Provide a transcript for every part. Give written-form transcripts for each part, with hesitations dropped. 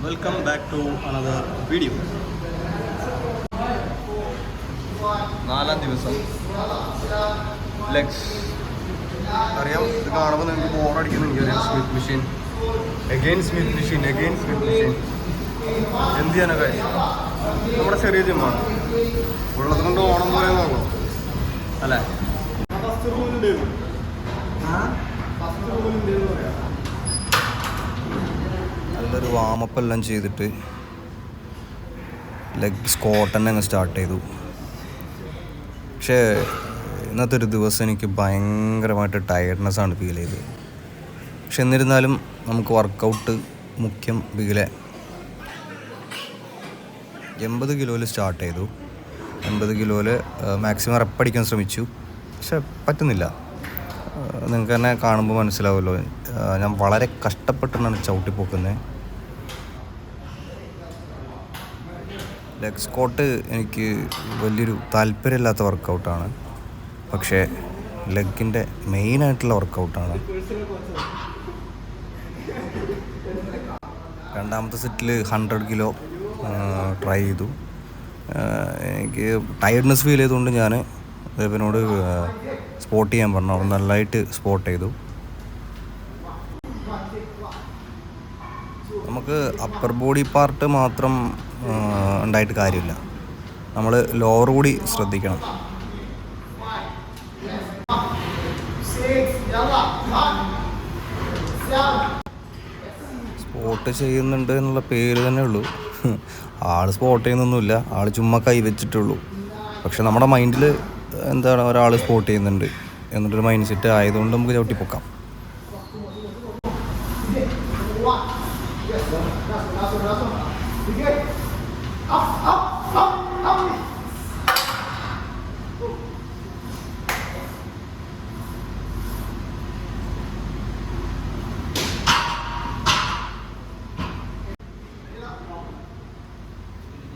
Welcome back to another video. നാലാം ദിവസം legs അറിയാം. ഇത് കാണുമ്പോൾ നിങ്ങൾക്ക് ബോറടിക്കുന്നു. എനിക്കറിയാം. Smith machine again Smith machine എന്ത് ചെയ്യാനൊക്കെ നമ്മുടെ ചെറിയ ജിമ്മാണ്. ഉള്ളത് കൊണ്ട് ഓണം പോലെ നോക്കൂ അല്ലേ. നല്ലൊരു വാമപ്പ് എല്ലാം ചെയ്തിട്ട് ലെഗ് സ്ക്വാട്ട് തന്നെ അങ്ങ് സ്റ്റാർട്ട് ചെയ്തു. പക്ഷേ ഇന്നത്തെ ഒരു ദിവസം എനിക്ക് ഭയങ്കരമായിട്ട് ടയർഡ്നെസ്സാണ് ഫീൽ ചെയ്തത്. പക്ഷെ എന്നിരുന്നാലും നമുക്ക് വർക്കൗട്ട് മുഖ്യം. ബിഗിലെ 80 കിലോയിൽ സ്റ്റാർട്ട് ചെയ്തു. 80 കിലോയിൽ മാക്സിമം റെപ്പടിക്കാൻ ശ്രമിച്ചു. പക്ഷെ പറ്റുന്നില്ല. നിങ്ങൾക്ക് തന്നെ കാണുമ്പോൾ മനസ്സിലാവുമല്ലോ, ഞാൻ വളരെ കഷ്ടപ്പെട്ടാണ് ചവിട്ടിപ്പോക്കുന്നത്. ലെഗ് സ്ക്വാട്ട് എനിക്ക് വലിയൊരു താല്പര്യമില്ലാത്ത വർക്കൗട്ടാണ്. പക്ഷേ ലെഗിൻ്റെ മെയിനായിട്ടുള്ള വർക്കൗട്ടാണ്. രണ്ടാമത്തെ സെറ്റിൽ 100 കിലോ ട്രൈ ചെയ്തു. എനിക്ക് ടയർഡ്നെസ് ഫീൽ ചെയ്തുകൊണ്ട് ഞാൻ ദേവനോട് സ്പോട്ട് ചെയ്യാൻ പറഞ്ഞു. അവൻ നല്ലതായിട്ട് സ്പോട്ട് ചെയ്തു. നമുക്ക് അപ്പർ ബോഡി പാർട്ട് മാത്രം ഉണ്ടായിട്ട് കാര്യമില്ല, നമ്മൾ ലോവർ കൂടി ശ്രദ്ധിക്കണം. സ്പോട്ട് ചെയ്യുന്നുണ്ട് എന്നുള്ള പേര് തന്നെ ഉള്ളൂ. ആൾ സ്പോട്ട് ചെയ്യുന്നൊന്നുമില്ല, ആൾ ചുമ്മാ കൈവച്ചിട്ടുള്ളൂ. പക്ഷെ നമ്മുടെ മൈൻഡിൽ എന്താണ്, ഒരാൾ സ്പോട്ട് ചെയ്യുന്നുണ്ട് എന്നിട്ടൊരു മൈൻഡ് സെറ്റ് ആയതുകൊണ്ട് നമുക്ക് ചവിട്ടിപ്പൊക്കാം.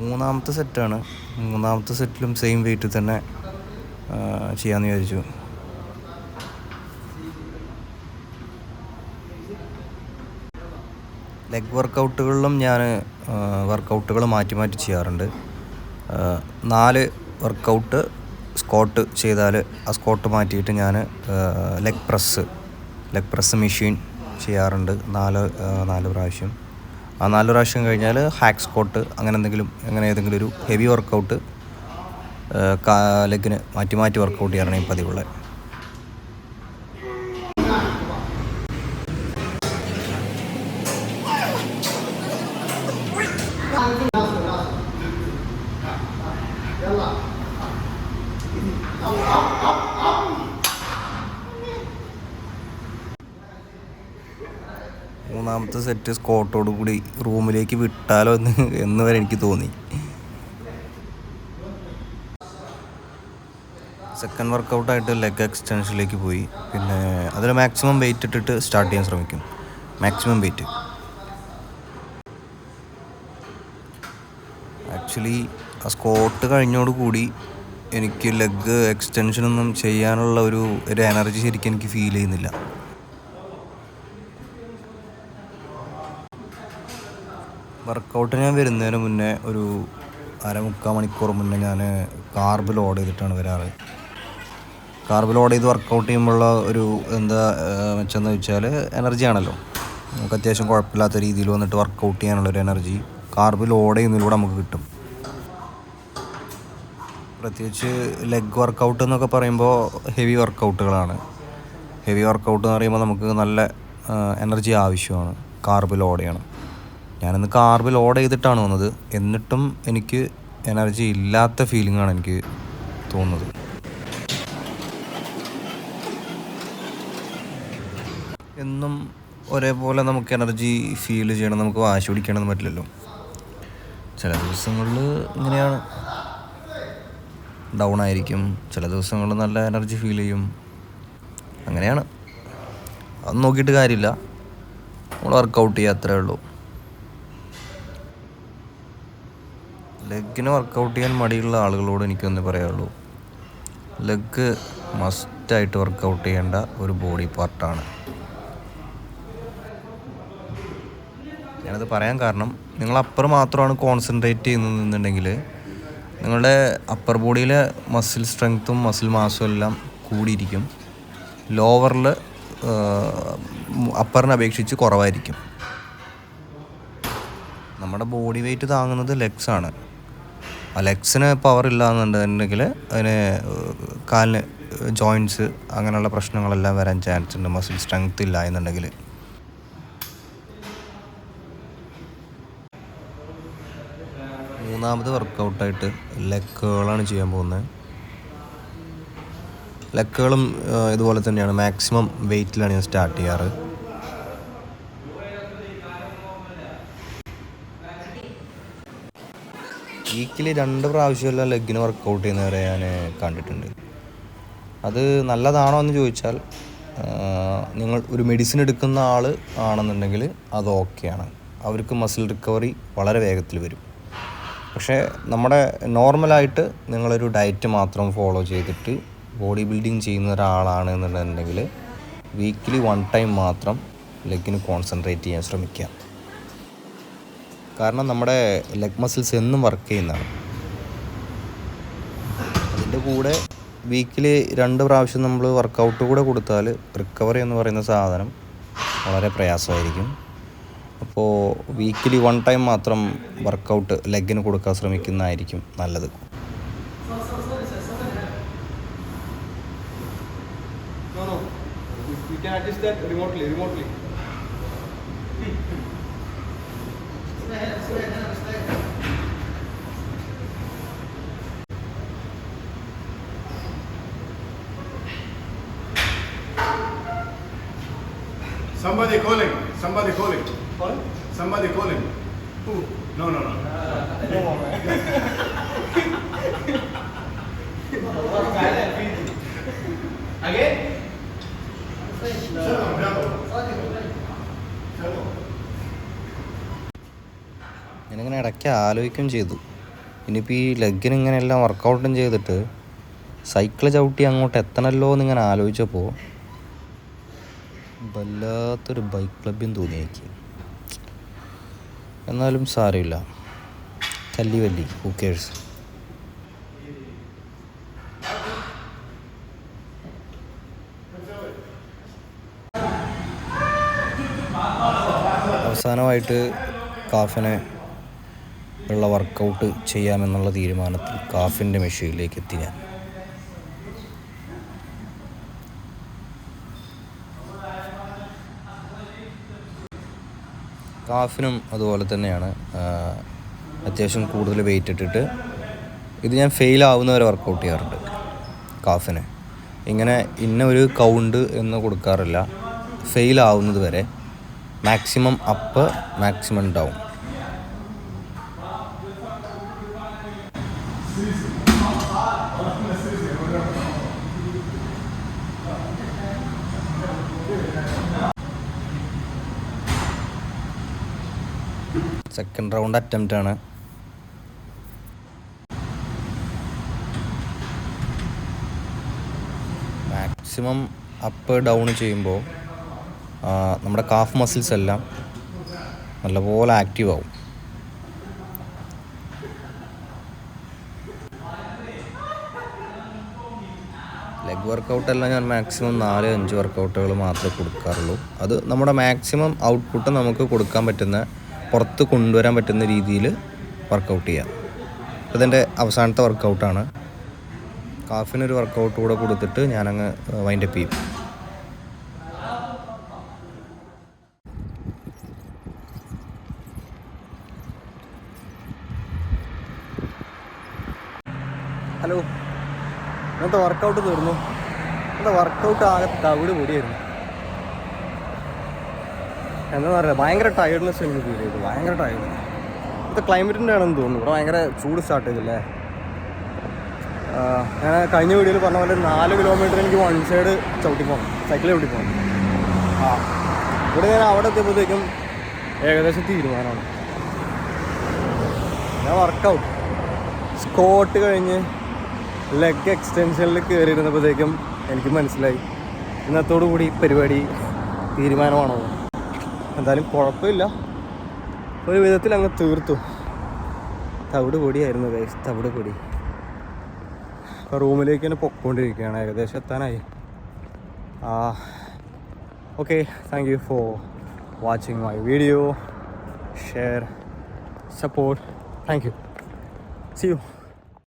മൂന്നാമത്തെ സെറ്റാണ്. മൂന്നാമത്തെ സെറ്റിലും സെയിം വെയിറ്റ് തന്നെ ചെയ്യാമെന്ന് വിചാരിച്ചു. ലെഗ് വർക്കൗട്ടുകളിലും ഞാൻ വർക്കൗട്ടുകൾ മാറ്റി മാറ്റി ചെയ്യാറുണ്ട്. 4 വർക്കൗട്ട് സ്ക്വാട്ട് ചെയ്താൽ ആ സ്ക്വാട്ട് മാറ്റിയിട്ട് ഞാൻ ലെഗ് പ്രസ് മെഷീൻ ചെയ്യാറുണ്ട് 4 പ്രാവശ്യം. ആ 4 പ്രാവശ്യം കഴിഞ്ഞാൽ ഹാക്ക് സ്ക്വാട്ട് അങ്ങനെ ഏതെങ്കിലും ഒരു ഹെവി വർക്കൗട്ട് ലെഗിന് മാറ്റി മാറ്റി വർക്കൗട്ട് ചെയ്യാറാണ് ഈ പതിവുള്ളത്. മൂന്നാമത്തെ സെറ്റ് സ്ക്വാട്ടോട് കൂടി റൂമിലേക്ക് വിട്ടാലോ എന്ന് വരെ എനിക്ക് തോന്നി. സെക്കൻഡ് വർക്കൗട്ടായിട്ട് ലെഗ് എക്സ്റ്റൻഷനിലേക്ക് പോയി. പിന്നെ അതിൽ മാക്സിമം വെയിറ്റ് ഇട്ടിട്ട് സ്റ്റാർട്ട് ചെയ്യാൻ ശ്രമിക്കും. Maximum wait. ആക്ച്വലി ആ സ്ക്വാട്ട് കഴിഞ്ഞോടുകൂടി എനിക്ക് ലെഗ് എക്സ്റ്റൻഷനൊന്നും ചെയ്യാനുള്ള ഒരു എനർജി ശരിക്കും എനിക്ക് ഫീൽ ചെയ്യുന്നില്ല. വർക്കൗട്ട് ഞാൻ വരുന്നതിന് മുന്നേ ഒരു 1/4 മണിക്കൂർ മുന്നേ ഞാൻ കാർബ് ലോഡ് ചെയ്തിട്ടാണ് വരാറ്. കാർബ് ലോഡ് ചെയ്ത് വർക്കൗട്ട് ചെയ്യുമ്പോഴുള്ള ഒരു മെച്ചമെന്ന് വെച്ചാൽ എനർജി ആണല്ലോ. നമുക്ക് അത്യാവശ്യം കുഴപ്പമില്ലാത്ത രീതിയിൽ വന്നിട്ട് വർക്കൗട്ട് ചെയ്യാനുള്ളൊരു എനർജി കാർബ് ലോഡ് ചെയ്യുന്നതിലൂടെ നമുക്ക് കിട്ടും. പ്രത്യേകിച്ച് ലെഗ് വർക്കൗട്ട് എന്നൊക്കെ പറയുമ്പോൾ ഹെവി വർക്കൗട്ടുകളാണ്. ഹെവി വർക്കൗട്ട് എന്ന് പറയുമ്പോൾ നമുക്ക് നല്ല എനർജി ആവശ്യമാണ്. കാർബ് ലോഡ് ചെയ്യണം. ഞാനിന്ന് കാർബ് ലോഡ് ചെയ്തിട്ടാണ് വന്നത്. എന്നിട്ടും എനിക്ക് എനർജി ഇല്ലാത്ത ഫീലിംഗാണ് എനിക്ക് തോന്നുന്നത്. എന്നും ഒരേപോലെ നമുക്ക് എനർജി ഫീൽ ചെയ്യണം, നമുക്ക് വാശി പിടിക്കണമെന്ന് പറ്റില്ലല്ലോ. ചില ദിവസങ്ങളിൽ ഇങ്ങനെയാണ്, ഡൗൺ ആയിരിക്കും. ചില ദിവസങ്ങളിൽ നല്ല എനർജി ഫീൽ ചെയ്യും. അങ്ങനെയാണ്. അത് നോക്കിയിട്ട് കാര്യമില്ല, നമ്മൾ വർക്കൗട്ട് ചെയ്യുക, അത്രേ ഉള്ളൂ. ലെഗിന് വർക്കൗട്ട് ചെയ്യാൻ മടിയുള്ള ആളുകളോട് എനിക്കൊന്നേ പറയാനുള്ളൂ, ലെഗ് മസ്റ്റായിട്ട് വർക്കൗട്ട് ചെയ്യേണ്ട ഒരു ബോഡി പാർട്ടാണ്. ഞാനത് പറയാൻ കാരണം നിങ്ങൾ അപ്പർ മാത്രമാണ് കോൺസെൻട്രേറ്റ് ചെയ്യുന്നതെന്നുണ്ടെങ്കിൽ നിങ്ങളുടെ അപ്പർ ബോഡിയിലെ മസിൽ സ്ട്രെങ്ത്തും മസിൽ മാസും എല്ലാം കൂടിയിരിക്കും. ലോവറിൽ അപ്പറിനെ അപേക്ഷിച്ച് കുറവായിരിക്കും. നമ്മുടെ ബോഡി വെയ്റ്റ് താങ്ങുന്നത് ലെഗ്സാണ്. ആ ലെഗ്സിന് പവർ ഇല്ലാന്നുണ്ടെന്നുണ്ടെങ്കിൽ അതിന് കാലിന് ജോയിൻറ്റ്സ് അങ്ങനെയുള്ള പ്രശ്നങ്ങളെല്ലാം വരാൻ ചാൻസ് ഉണ്ട്, മസിൽ സ്ട്രെങ്ത് ഇല്ല എന്നുണ്ടെങ്കിൽ. മൂന്നാമത് വർക്കൗട്ടായിട്ട് ലെഗ് കേളാണ് ചെയ്യാൻ പോകുന്നത്. ലെഗ് കേളും ഇതുപോലെ തന്നെയാണ്, മാക്സിമം വെയ്റ്റിലാണ് ഞാൻ സ്റ്റാർട്ട് ചെയ്യാറ്. വീക്കിലി 2 പ്രാവശ്യമെല്ലാം ലെഗിന് വർക്കൗട്ട് ചെയ്യുന്നവരെ ഞാൻ കണ്ടിട്ടുണ്ട്. അത് നല്ലതാണോ എന്ന് ചോദിച്ചാൽ, നിങ്ങൾ ഒരു മെഡിസിൻ എടുക്കുന്ന ആൾ ആണെന്നുണ്ടെങ്കിൽ അത് ഓക്കെയാണ്, അവർക്ക് മസിൽ റിക്കവറി വളരെ വേഗത്തിൽ വരും. പക്ഷേ നമ്മുടെ നോർമലായിട്ട് നിങ്ങളൊരു ഡയറ്റ് മാത്രം ഫോളോ ചെയ്തിട്ട് ബോഡി ബിൽഡിങ് ചെയ്യുന്ന ഒരാളാണ് എന്നുണ്ടെന്നുണ്ടെങ്കിൽ വീക്കിലി 1 ടൈം മാത്രം ലെഗിന് കോൺസെൻട്രേറ്റ് ചെയ്യാൻ ശ്രമിക്കുക. കാരണം നമ്മുടെ ലെഗ് മസിൽസ് എന്നും വർക്ക് ചെയ്യുന്നതാണ്. അതിൻ്റെ കൂടെ വീക്കിലി 2 പ്രാവശ്യം നമ്മൾ വർക്കൗട്ട് കൂടെ കൊടുത്താൽ റിക്കവറി എന്ന് പറയുന്ന സാധനം വളരെ പ്രയാസമായിരിക്കും. അപ്പോൾ വീക്കിലി 1 ടൈം മാത്രം വർക്കൗട്ട് ലെഗിന് കൊടുക്കാൻ ശ്രമിക്കുന്നതായിരിക്കും നല്ലത്. Somebody calling. Somebody calling. Calling? Somebody calling. Who? No. Again? ഞാനിങ്ങനെ ഇടയ്ക്ക് ആലോചിക്കുകയും ചെയ്തു, ഇനിയിപ്പോൾ ഈ ലെഗിന് ഇങ്ങനെയെല്ലാം വർക്കൗട്ടും ചെയ്തിട്ട് സൈക്കിൾ ചവിട്ടി അങ്ങോട്ട് എത്തണമല്ലോ എന്നിങ്ങനെ ആലോചിച്ചപ്പോൾ വല്ലാത്തൊരു ബൈക്ക് ക്ലബ്ബും തോന്നി എനിക്ക്. എന്നാലും സാരമില്ല, വല്ലി ഹൂ കെയർസ്. അവസാനമായിട്ട് കാഫിനെ ഉള്ള വർക്കൗട്ട് ചെയ്യാമെന്നുള്ള തീരുമാനത്തിൽ കാഫിൻ്റെ മെഷീനിലേക്ക് എത്തി ഞാൻ. കാഫിനും അതുപോലെ തന്നെയാണ്, അത്യാവശ്യം കൂടുതൽ വെയിറ്റ് ഇട്ടിട്ട് ഇത് ഞാൻ ഫെയിലാവുന്നവരെ വർക്കൗട്ട് ചെയ്യാറുണ്ട്. കാഫിന് ഇങ്ങനെ ഇന്ന ഒരു കൗണ്ട് എന്ന് കൊടുക്കാറില്ല, ഫെയിലാവുന്നത് വരെ maximum up maximum down. Second round attempt ആണ്. മാക്സിമം അപ്പ് ഡൗൺ ചെയ്യുമ്പോൾ നമ്മുടെ കാഫ് മസിൽസ് എല്ലാം നല്ലപോലെ ആക്റ്റീവ് ആവും. ലെഗ് വർക്കൗട്ടെല്ലാം ഞാൻ മാക്സിമം 4-5 വർക്കൗട്ടുകൾ മാത്രമേ കൊടുക്കാറുള്ളൂ. അത് നമ്മുടെ മാക്സിമം ഔട്ട്പുട്ട് നമുക്ക് കൊടുക്കാൻ പറ്റുന്ന, പുറത്ത് കൊണ്ടുവരാൻ പറ്റുന്ന രീതിയിൽ വർക്കൗട്ട് ചെയ്യാം. ഇതെൻ്റെ അവസാനത്തെ വർക്കൗട്ടാണ്. കാഫിനൊരു വർക്കൗട്ട് കൂടെ കൊടുത്തിട്ട് ഞാനങ്ങ് വൈൻഡപ്പ് ചെയ്യും. ഹലോ, ഇന്നത്തെ വർക്കൗട്ട് തീർന്നു. ഇന്നത്തെ വർക്കൗട്ട് ആകെ തവിട് പൊടിയായിരുന്നു. എന്താ പറയുക, ഭയങ്കര ടയർഡ്നെസ് എനിക്ക് ഫീൽ ചെയ്തു, ഭയങ്കര ടയർഡ്. ഇന്നത്തെ ക്ലൈമറ്റിൻ്റെ ആണെന്ന് തോന്നുന്നു, ഇവിടെ ഭയങ്കര ചൂട് സ്റ്റാർട്ട് ചെയ്തില്ലേ. ഞാൻ കഴിഞ്ഞ വീഡിയോയിൽ പറഞ്ഞ പോലെ 4 കിലോമീറ്റർ എനിക്ക് 1 സൈഡ് ചവിട്ടി പോകണം, സൈക്കിൾ ചവിട്ടി പോകണം. ഇവിടെ ഞാൻ അവിടെ എത്തിയപ്പോഴത്തേക്കും ഏകദേശം തീരുമാനമാണ്. ഞാൻ വർക്കൗട്ട് സ്കോട്ട് കഴിഞ്ഞ് ലെഗ് എക്സ്റ്റൻഷനിൽ കയറിയിരുന്നപ്പോഴത്തേക്കും എനിക്ക് മനസ്സിലായി ഇന്നത്തോടു കൂടി പരിപാടി തീരുമാനമാണോ. എന്തായാലും കുഴപ്പമില്ല, ഒരു വിധത്തിൽ അങ്ങ് തീർത്തു. തവിട് പൊടിയായിരുന്നു ഗൈസ്, തവിട് പൊടി. അപ്പോൾ റൂമിലേക്ക് തന്നെ പൊക്കോണ്ടിരിക്കുകയാണ്, ഏകദേശം എത്താനായി. Okay, thank you for watching my video. Share, support. Thank you. See U.